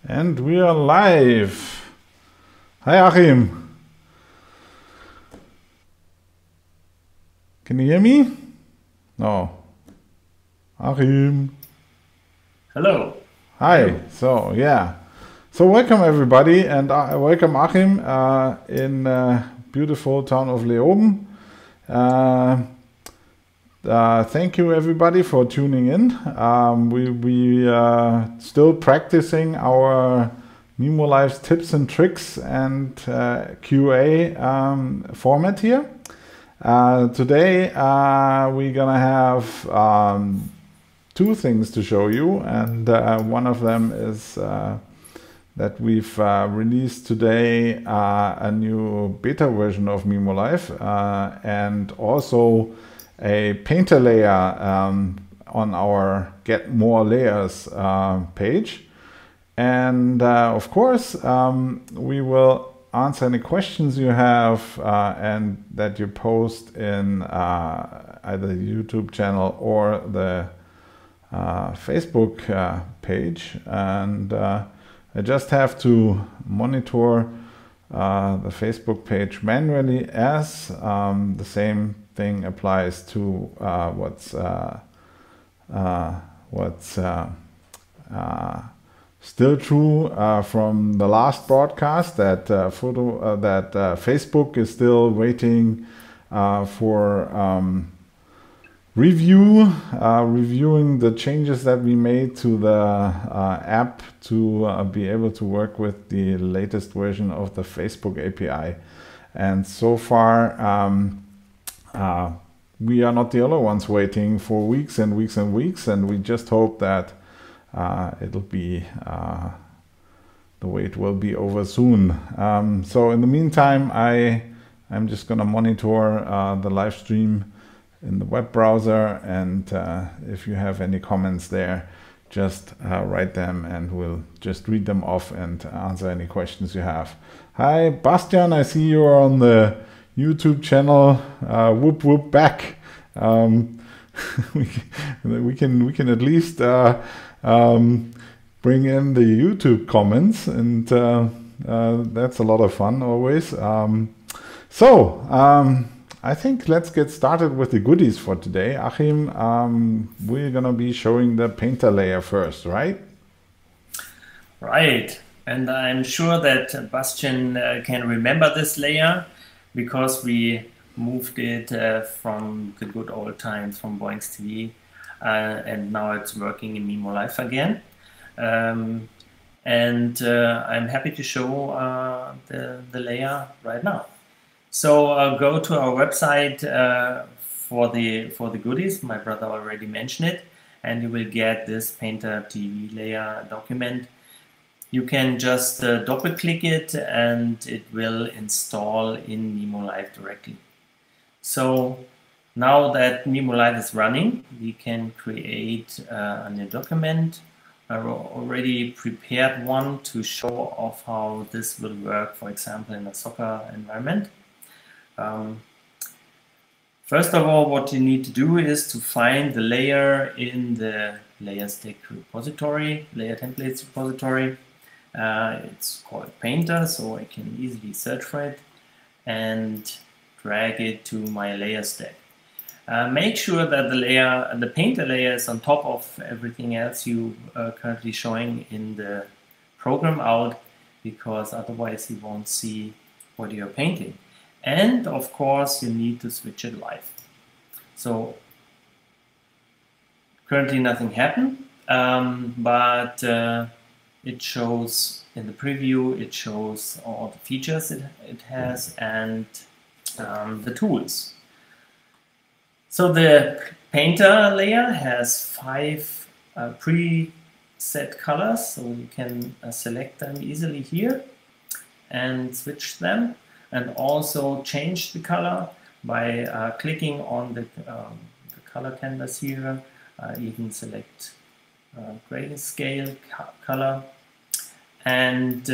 And we are live. Hi Achim. Can you hear me? No. Achim. Hello. Hi. So welcome everybody, and welcome Achim in beautiful town of Leoben. Thank you everybody for tuning in. We still practicing our Mimo tips and tricks and QA format here. Today we're gonna have two things to show you, and one of them is that we've released today a new beta version of Mimo and also a painter layer on our Get More Layers page. And of course, we will answer any questions you have and that you post in either the YouTube channel or the Facebook page. And I just have to monitor the Facebook page manually, as the same thing applies to what's still true from the last broadcast, that Facebook is still waiting for reviewing the changes that we made to the app to be able to work with the latest version of the Facebook API. And so far we are not the only ones waiting for weeks and weeks and weeks, and we just hope that it'll be the wait will be over soon. So in the meantime, I'm just gonna monitor the live stream in the web browser, and if you have any comments there, just write them and we'll just read them off and answer any questions you have. Hi Bastian, I see you are on the YouTube channel. Whoop whoop back. we can at least bring in the YouTube comments, and that's a lot of fun always. I think let's get started with the goodies for today. Achim, we're gonna be showing the painter layer first, right? Right. And I'm sure that Bastian can remember this layer, because we moved it from the good old times from Boinx TV, and now it's working in Mimo Live again. I'm happy to show the layer right now. So go to our website for the goodies. My brother already mentioned it, and you will get this Painter TV layer document. You can just double click it and it will install in Mimo Live directly. So now that Mimo Live is running, we can create a new document. I already prepared one to show off how this will work, for example, in a soccer environment. First of all, what you need to do is to find the layer in the layer stack repository, layer templates repository. It's called Painter, so I can easily search for it and drag it to my layer stack. Make sure that the Painter layer is on top of everything else you are currently showing in the program out, because otherwise you won't see what you're painting. And of course, you need to switch it live. So currently nothing happened, but it shows in the preview, it shows all the features it has and the tools. So the Painter layer has 5 preset colors, so you can select them easily here and switch them, and also change the color by clicking on the color canvas here. You can select grayscale color, and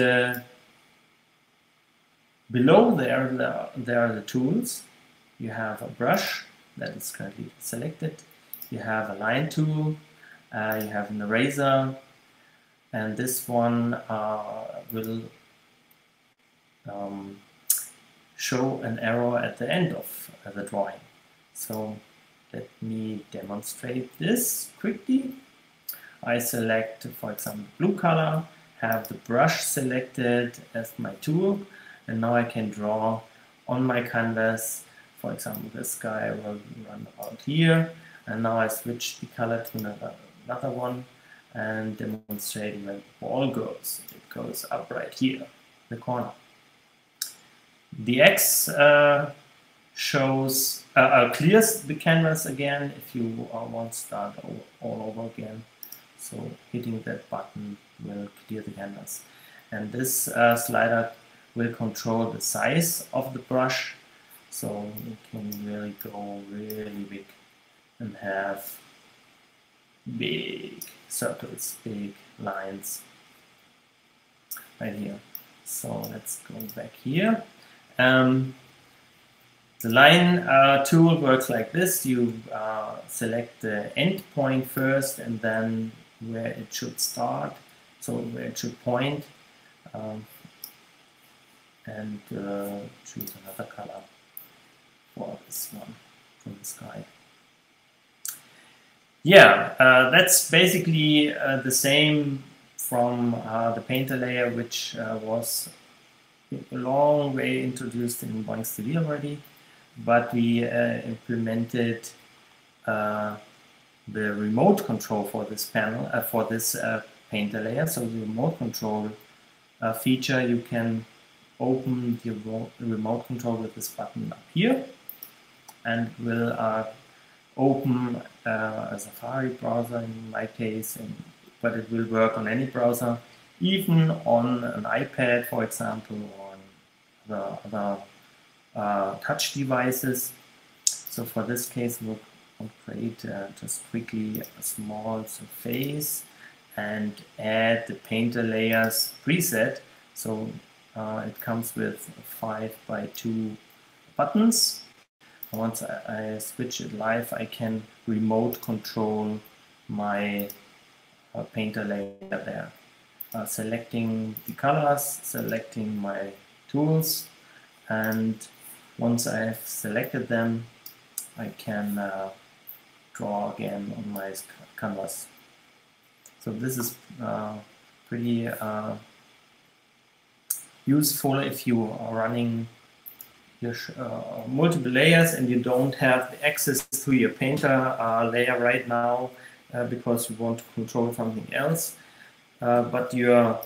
below there are the tools. You have a brush that is currently selected. You have a line tool. You have an eraser. and this one will show an arrow at the end of the drawing. So let me demonstrate this quickly. I select, for example, blue color, have the brush selected as my tool, and now I can draw on my canvas. For example, this guy will run about here, and now I switch the color to another one and demonstrate where the ball goes. It goes up right here, the corner. The X shows clears the canvas again if you want to start all over again. So hitting that button will clear the canvas. And this slider will control the size of the brush, so you can really go really big and have big circles, big lines right here. So let's go back here. The line tool works like this. You select the end point first and then where it should start, so where it should point, and choose another color for this one from the sky. Yeah, that's basically the same from the painter layer, which was a long way introduced in Boinx TV already, but we implemented the remote control for this panel, for this painter layer. So the remote control feature, you can open the remote control with this button up here, and will open a Safari browser in my case, but it will work on any browser, even on an iPad, for example, or on other touch devices. So for this case, we'll create just quickly a small surface and add the painter layers preset. So it comes with 5x2 buttons. Once I switch it live, I can remote control my painter layer there. Selecting the colors, selecting my tools, and once I have selected them, I can draw again on my canvas. So this is pretty useful if you are running your multiple layers and you don't have access to your painter layer right now because you want to control something else. But your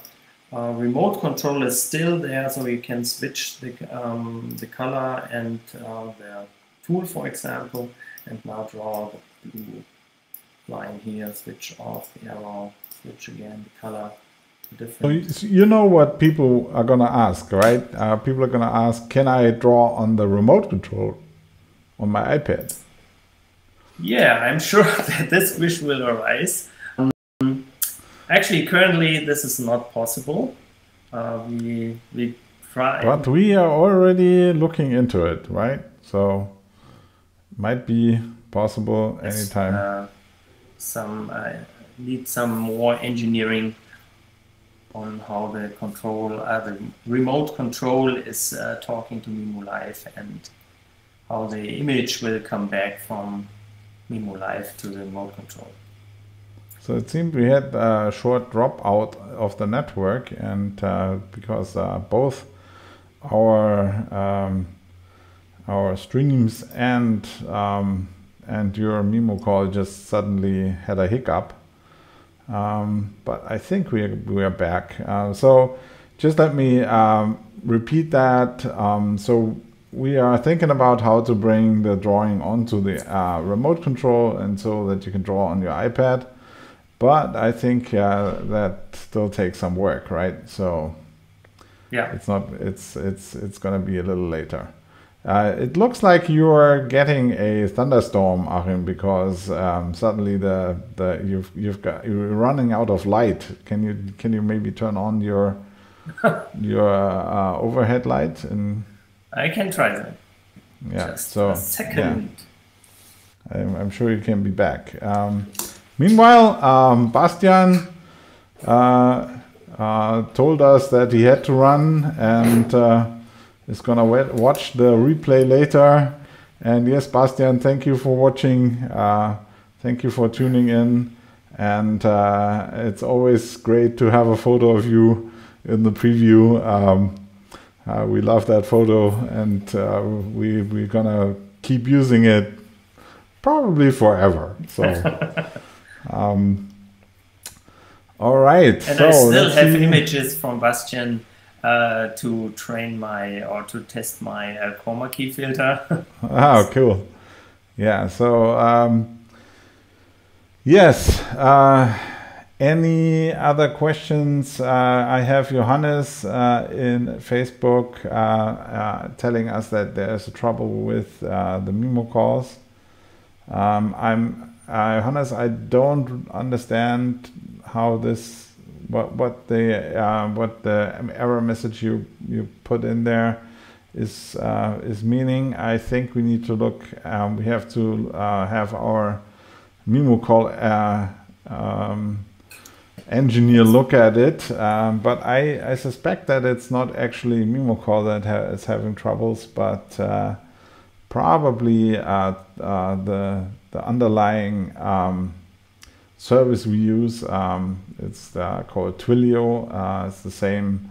remote control is still there, so you can switch the color and the tool, for example, and now draw the blue line here, switch off the arrow, switch again the color to different. So you know what people are going to ask, right? People are going to ask, can I draw on the remote control on my iPad? Yeah, I'm sure that this wish will arise. Actually, currently this is not possible. We try. But we are already looking into it, right? So might be possible anytime. Need some more engineering on how the control, the remote control is talking to Mimo Live, and how the image will come back from Mimo Live to the remote control. So it seemed we had a short drop out of the network, and because both our streams and your Mimo call just suddenly had a hiccup. But I think we are back. So just let me repeat that. So we are thinking about how to bring the drawing onto the remote control, and so that you can draw on your iPad. But I think that still takes some work, right? So yeah, it's going to be a little later. It looks like you are getting a thunderstorm, Achim, because suddenly you're running out of light. Can you maybe turn on your overhead light? And I can try that. Yeah. Just so a second. Yeah. I'm sure you can be back. Meanwhile, Bastian told us that he had to run and is gonna watch the replay later. And yes, Bastian, thank you for watching. Thank you for tuning in. And it's always great to have a photo of you in the preview. We love that photo, and we're gonna keep using it probably forever. So, all right. And so I still have images from Bastian to train to test my chroma key filter. Oh, cool. Yeah. So, yes. Any other questions? I have Johannes in Facebook telling us that there's trouble with the Mimo calls. Johannes, I don't understand how this, what the error message you put in there is meaning. I think we need to look. We have to have our Mimo call engineer look at it, but I suspect that it's not actually Mimo call that is having troubles, but probably the underlying service we use. It's called Twilio. It's the same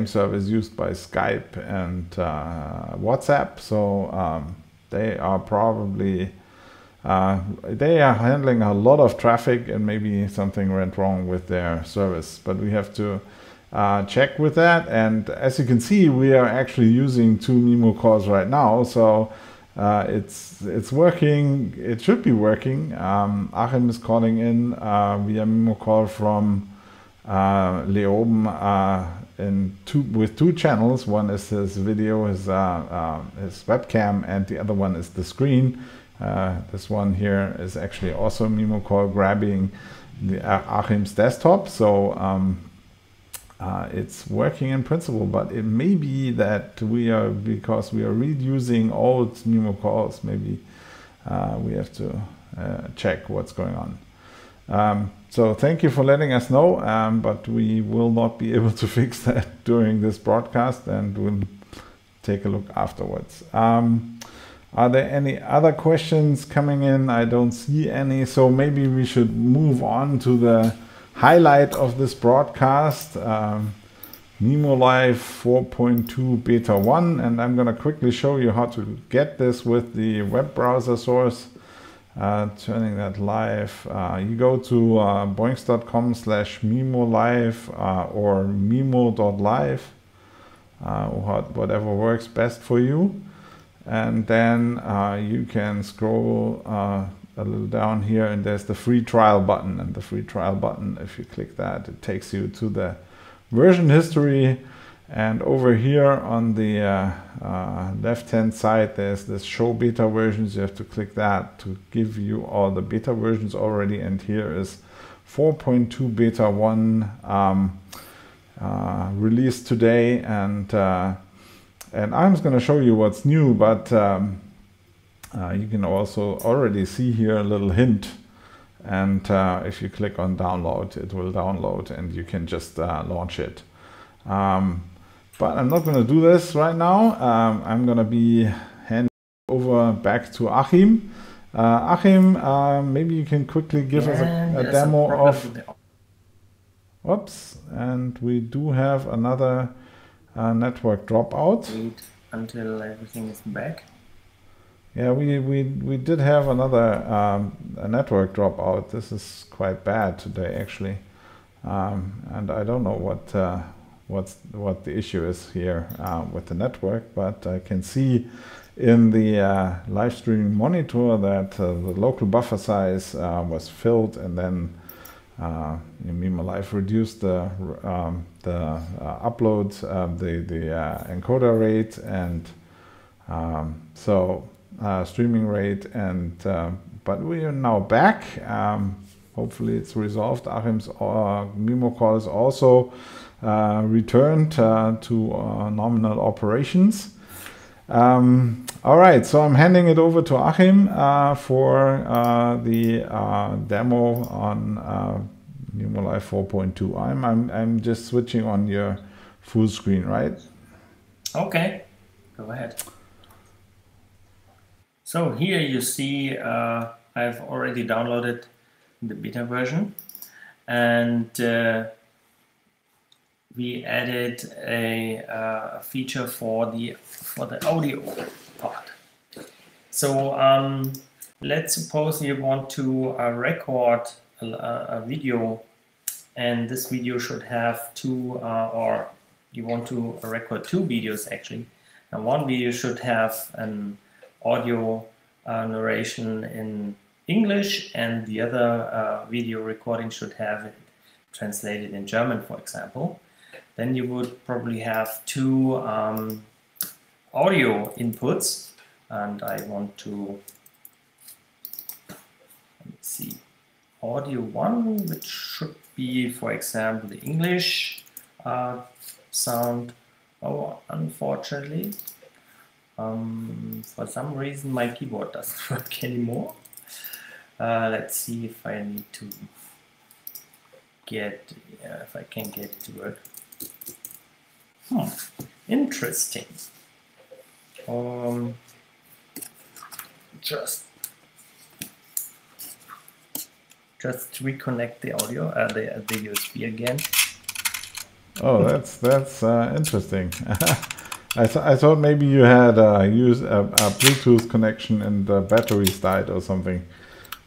service used by Skype and WhatsApp. So they are probably they are handling a lot of traffic, and maybe something went wrong with their service. But we have to check with that. And as you can see, we are actually using 2 Mimo calls right now. So it's working. It should be working. Achim is calling in via Mimo call from Leoben with 2 channels. One is his video, his webcam, and the other one is the screen. This one here is actually also Mimo call grabbing the Achim's desktop. So it's working in principle, but it may be that because we are reusing old Mimo calls, maybe we have to check what's going on. So thank you for letting us know, but we will not be able to fix that during this broadcast, and we'll take a look afterwards. Are there any other questions coming in? I don't see any, so maybe we should move on to the highlight of this broadcast, Mimo Live 4.2 Beta 1, and I'm going to quickly show you how to get this with the web browser source. Turning that live, you go to boinx.com/mimolive or mimo.live, whatever works best for you. And then you can scroll a little down here, and there's the free trial button. And the free trial button, if you click that, it takes you to the version history. And over here on the left-hand side, there's this show beta versions. You have to click that to give you all the beta versions already. And here is 4.2 Beta 1 released today. And I'm just going to show you what's new, but you can also already see here a little hint. And if you click on download, it will download, and you can just launch it. But I'm not going to do this right now. I'm going to be handing over back to Achim. Achim, maybe you can quickly give us a demo of... Whoops, and we do have another network dropout. Wait until everything is back. Yeah, we did have another a network dropout. This is quite bad today, actually, and I don't know what the issue is here with the network, but I can see in the live streaming monitor that the local buffer size was filled, and then Mimo Live reduced the upload, the encoder rate, and streaming rate, and but we are now back. Hopefully it's resolved. Achim's Mimo call is also returned to nominal operations. All right, so I'm handing it over to Achim for the demo on Numolive 4.2. I'm just switching on your full screen, right? Okay, go ahead. So here you see I've already downloaded the beta version, and we added a feature for the audio part. So let's suppose you want to record a video, and this video should have two, or you want to record two videos actually, and one video should have an audio narration in English, and the other video recording should have it translated in German, for example. Then you would probably have two audio inputs, and I want to, let me see, audio 1, which should be, for example, the English sound. Oh, unfortunately, for some reason my keyboard doesn't work anymore. Let's see if I need to get, if I can get it to work. Interesting. Just reconnect the audio, the USB again. Oh, that's interesting. I thought maybe you had used a Bluetooth connection and the batteries died or something.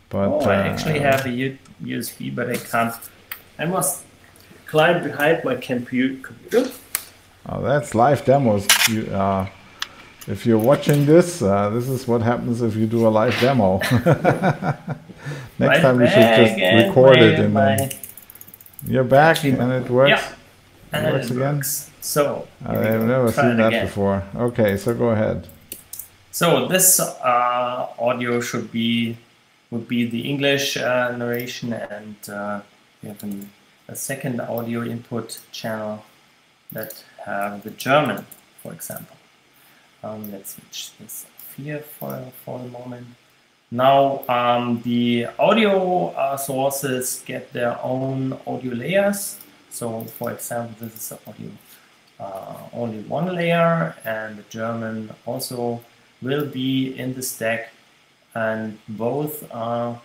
But I actually have a USB, but I can't. I must climb behind my computer. Oh, that's live demos. If you're watching this, this is what happens if you do a live demo. Next time we should just record it and then you're back and it works. Yeah, and it works again. So I've never seen that before. Okay, so go ahead. So this audio would be the English narration, and we have a second audio input channel that have the German, for example. Let's switch this off here for the moment. Now the audio sources get their own audio layers. So for example, this is audio only one layer, and the German also will be in the stack, and both are,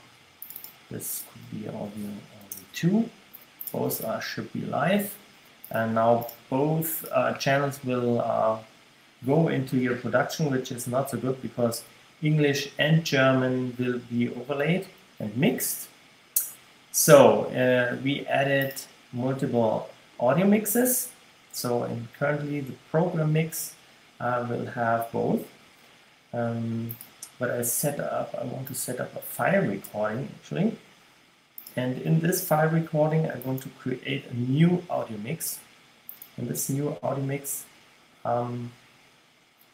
this could be audio only 2, both should be live, and now both channels will go into your production, which is not so good because English and German will be overlaid and mixed. So we added multiple audio mixes. So currently the program mix will have both. But I want to set up a file recording actually. And in this file recording, I want to create a new audio mix. And this new audio mix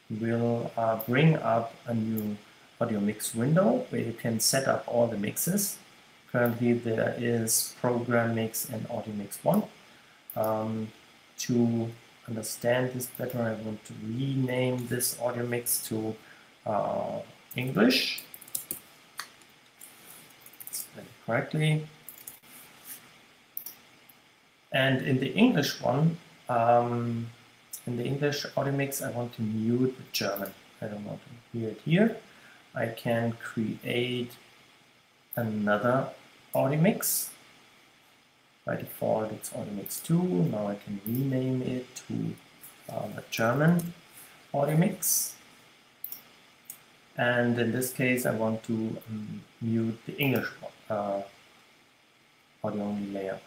will bring up a new audio mix window where you can set up all the mixes. Currently there is program mix and audio mix 1. To understand this better, I want to rename this audio mix to English. Spell it correctly. And in the English one, in the English audio mix, I want to mute the German. I don't want to hear it here. I can create another audio mix. By default, it's audio mix 2. Now I can rename it to the German audio mix. And in this case, I want to mute the English audio only layer.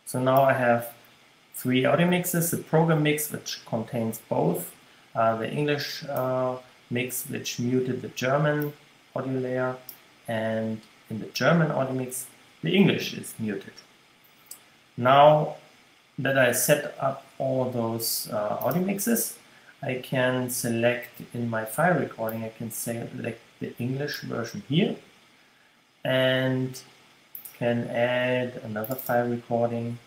So now I have 3 audio mixes: the program mix, which contains both, the English mix, which muted the German audio layer, and in the German audio mix, the English is muted. Now that I set up all those audio mixes, I can select in my file recording, I can select the English version here, and can add another file recording.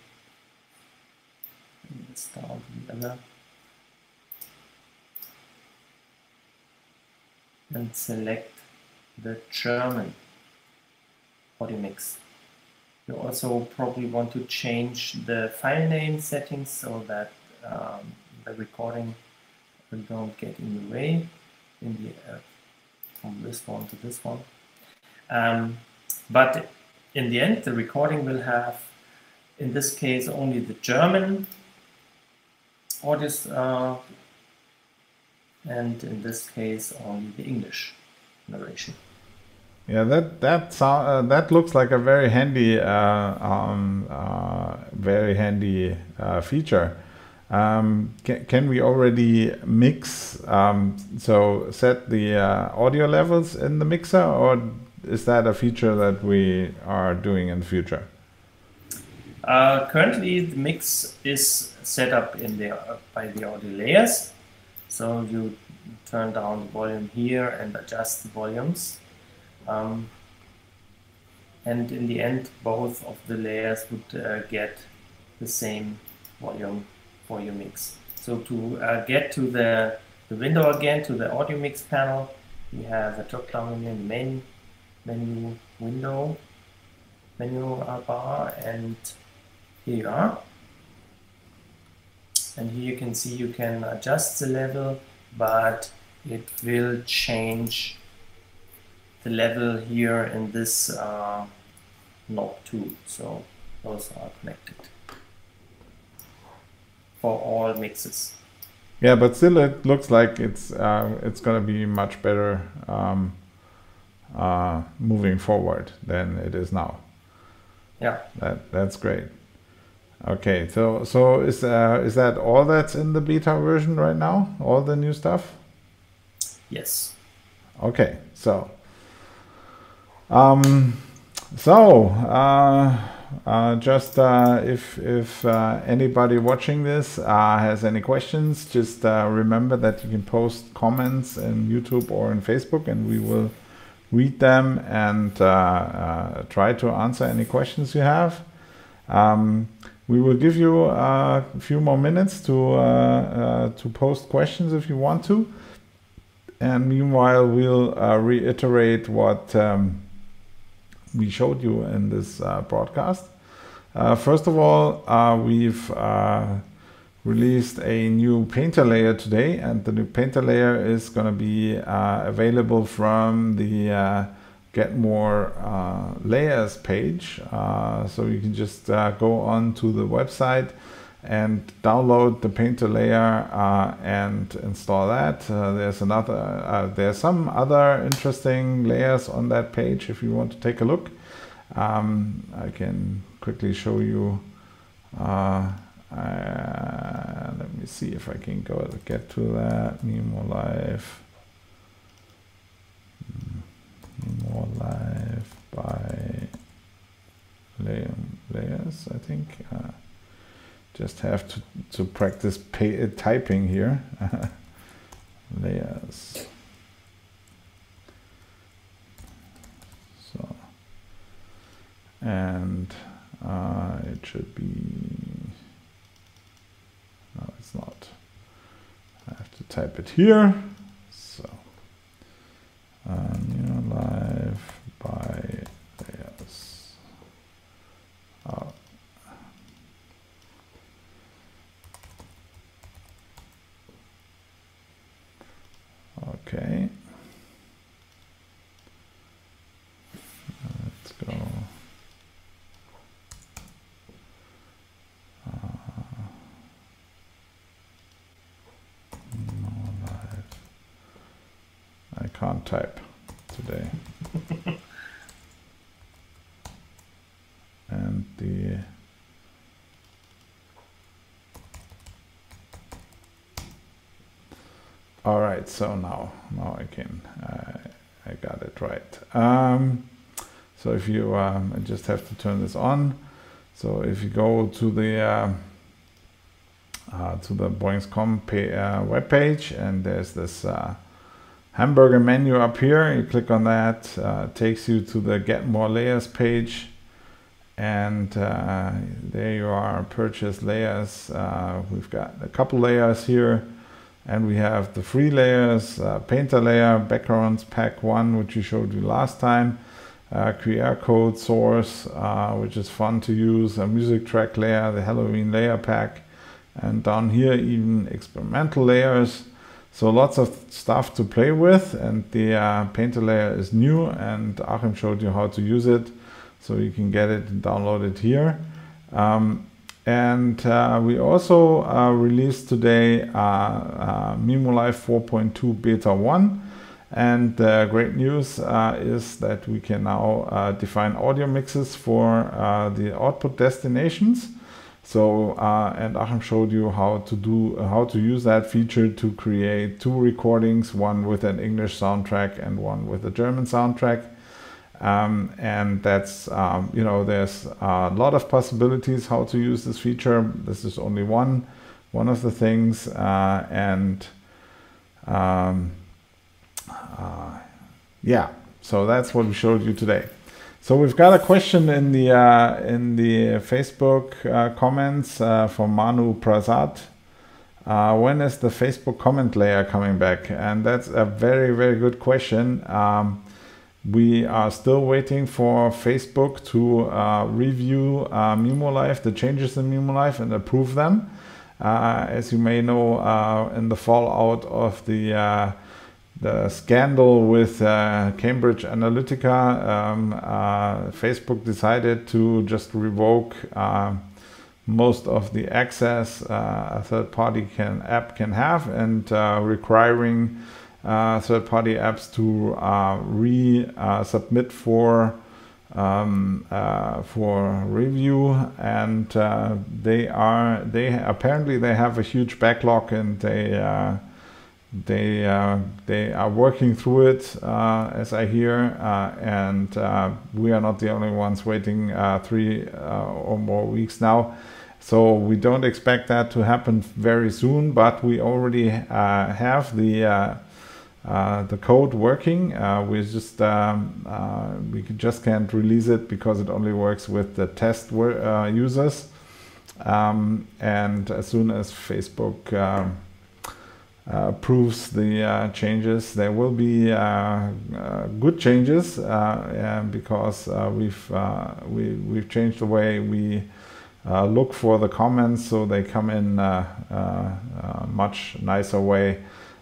Install the other, and select the German audio mix. You also probably want to change the file name settings so that the recording will don't get in the way in the from this one to this one. But in the end, the recording will have, in this case, only the German audio, and in this case, only the English narration. Yeah, that looks like a very handy, feature. Can we already mix? So set the audio levels in the mixer, or is that a feature that we are doing in the future? Currently, the mix is set up in the by the audio layers. So you turn down the volume here and adjust the volumes. And in the end, both of the layers would get the same volume for your mix. So to get to the window again, to the audio mix panel, we have a drop down in the main menu window, menu bar, and here you are. And here you can see you can adjust the level, but it will change the level here in this knob too. So those are connected for all mixes. Yeah, but still it looks like it's going to be much better moving forward than it is now. Yeah, that's great. Okay, so is that all that's in the beta version right now? All the new stuff? Yes. Okay, so if anybody watching this has any questions, just remember that you can post comments in YouTube or in Facebook, and we will read them and try to answer any questions you have. We will give you a few more minutes to post questions if you want to. And meanwhile, we'll reiterate what we showed you in this broadcast. First of all, we've released a new painter layer today, and the new painter layer is going to be available from the Get More Layers page. So you can just go on to the website and download the painter layer and install that. There's some other interesting layers on that page if you want to take a look. I can quickly show you. Let me see if I can get to that. Nemo Live by layers, I think. Just have to practice typing here. Layers. So, and it should be, no, it's not. I have to type it here. So, Nemo Live by layers. Okay. Let's go. Live. I can't type today. And the all right, so now I can I got it right. So if you I just have to turn this on. So if you go to the Boings.com web page, and there's this hamburger menu up here, you click on that, takes you to the Get More Layers page, and there you are, purchase layers. We've got a couple layers here, and we have the free layers, painter layer, backgrounds pack 1, which we showed you last time. QR code source, which is fun to use, a music track layer, the Halloween layer pack, and down here even experimental layers. So lots of stuff to play with, and the painter layer is new, and Achim showed you how to use it, so you can get it and download it here. We also released today mimoLive 4.2 Beta 1. And great news is that we can now define audio mixes for the output destinations. So, and Achim showed you how to use that feature to create 2 recordings, one with an English soundtrack and one with a German soundtrack. And that's, there's a lot of possibilities how to use this feature. This is only one of the things, yeah, so that's what we showed you today. So we've got a question in the Facebook comments from Manu Prasad. When is the Facebook comment layer coming back? And that's a very, very good question. We are still waiting for Facebook to review mimoLive, the changes in mimoLive, and approve them. As you may know, in the fallout of the scandal with Cambridge Analytica, Facebook decided to just revoke most of the access a third-party app can have, and requiring third-party apps to resubmit for review, and they apparently have a huge backlog, and they are working through it, as I hear, and we are not the only ones waiting 3 or more weeks now. So we don't expect that to happen very soon, but we already have the code working. We just can't release it because it only works with the test users. And as soon as Facebook approves the changes, there will be good changes, because we've changed the way we look for the comments, so they come in a much nicer way.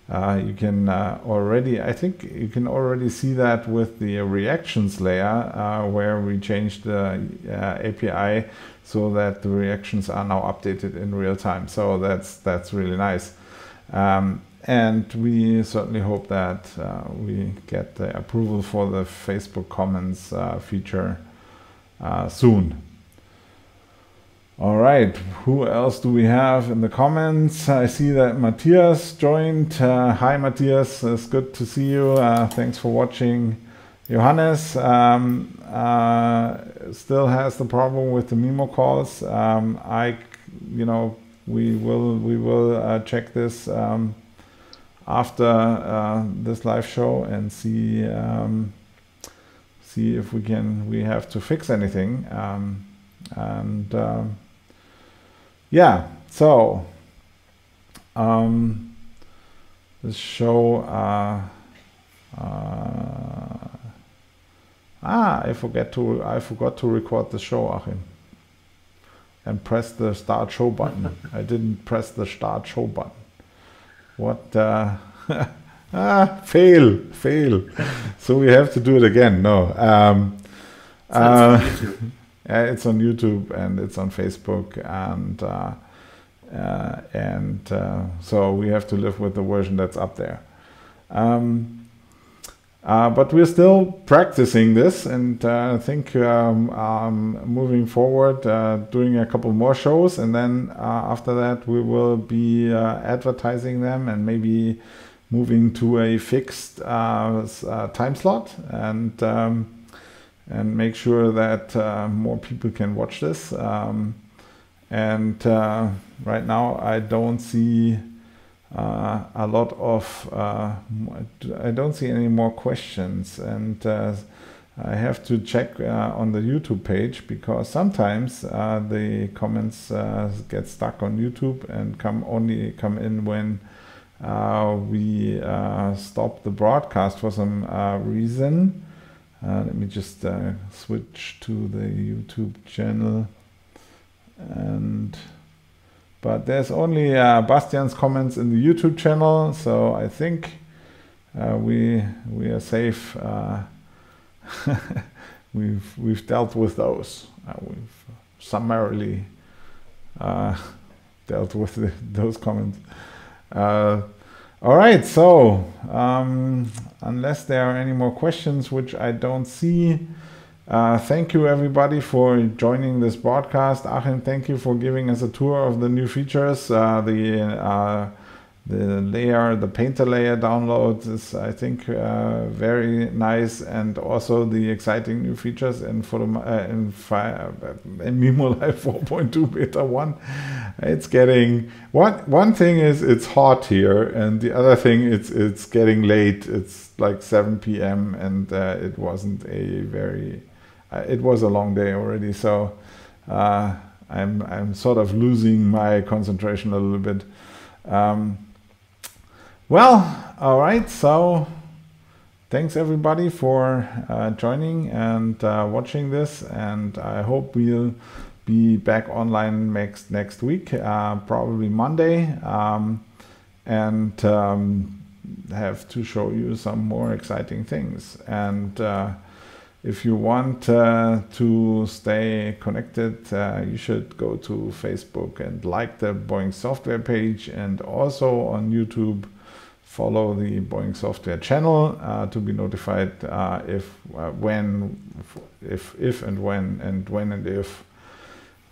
You can I think you can already see that with the reactions layer, where we changed the API so that the reactions are now updated in real time. So that's really nice. And we certainly hope that we get the approval for the Facebook comments feature soon. All right, who else do we have in the comments? I see that Matthias joined. Hi Matthias, it's good to see you. Thanks for watching. Johannes still has the problem with the Mimo calls. We will check this after this live show and see if we have to fix anything. Yeah, so this show, I forgot to record the show, Achim, and press the start show button. I didn't press the start show button. What? Fail. So we have to do it again. No. Yeah, it's on YouTube and it's on Facebook, and so we have to live with the version that's up there. But we're still practicing this, and I think moving forward, doing a couple more shows, and then after that we will be advertising them and maybe moving to a fixed time slot, and make sure that more people can watch this. And right now I don't see a lot of I don't see any more questions, and I have to check on the YouTube page, because sometimes the comments get stuck on YouTube and only come in when we stop the broadcast for some reason. Let me just switch to the YouTube channel. But there's only Bastian's comments in the YouTube channel, so I think we are safe. We've dealt with those. We've summarily dealt with those comments. All right, so unless there are any more questions, which I don't see, thank you everybody for joining this broadcast. Achim, thank you for giving us a tour of the new features. The painter layer download is, I think, very nice, and also the exciting new features in MimoLive 4.2 beta 1. It's getting one thing is it's hot here, and the other thing it's getting late. It's like 7 p.m. and it wasn't a very it was a long day already, so I'm sort of losing my concentration a little bit. Well, all right, so thanks everybody for joining and watching this, and I hope we'll be back online next week, probably Monday, and have to show you some more exciting things. And if you want to stay connected, you should go to Facebook and like the Boing Software page, and also on YouTube follow the Boing Software channel to be notified if and if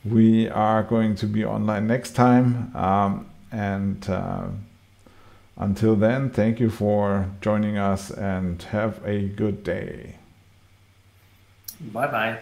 we are going to be online next time. Until then, thank you for joining us and have a good day. Bye-bye.